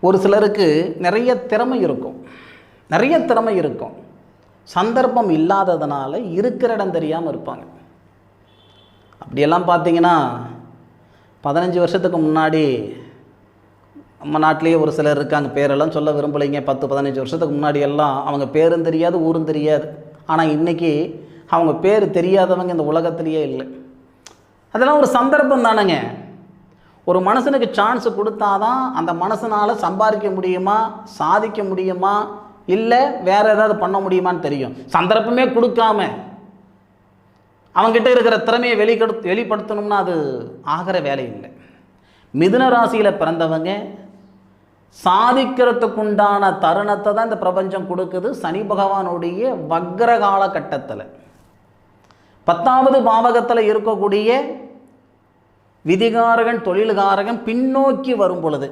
ஒரு சிலருக்கு நிறைய திறமை இருக்கும், சந்தர்ப்பம் இல்லாததுனால இருக்கிற இடம் தெரியாமல் இருப்பாங்க. அப்படியெல்லாம் பார்த்தீங்கன்னா 15 வருஷத்துக்கு முன்னாடி நம்ம நாட்டிலேயே ஒரு சிலர் இருக்காங்க, பேரெல்லாம் சொல்ல விரும்பலைங்க. 10-15 வருஷத்துக்கு முன்னாடி எல்லாம் அவங்க பேரும் தெரியாது, ஊரும் தெரியாது. ஆனால் இன்றைக்கி அவங்க பேர் தெரியாதவங்க இந்த உலகத்திலேயே இல்லை. அதெல்லாம் ஒரு சந்தர்ப்பம் தானேங்க. ஒரு மனுஷனுக்கு சான்ஸ் கொடுத்தாதான் அந்த மனுஷனால் சம்பாதிக்க முடியுமா, சாதிக்க முடியுமா, இல்லை வேறு ஏதாவது பண்ண முடியுமான்னு தெரியும். சந்தர்ப்பமே கொடுக்காம அவங்ககிட்ட இருக்கிற திறமையை வெளிப்படுத்தணும்னா அது ஆகிற வேலை இல்லை. மிதுன ராசியில் பிறந்தவங்க சாதிக்கிறதுக்குண்டான தருணத்தை தான் இந்த பிரபஞ்சம் கொடுக்குது. சனி பகவானுடைய வக்ர காலகட்டத்தில் 10வது பாவகத்தில் இருக்கக்கூடிய விதிகாரகன் தொழில்காரகன் பின்னோக்கி வரும் பொழுது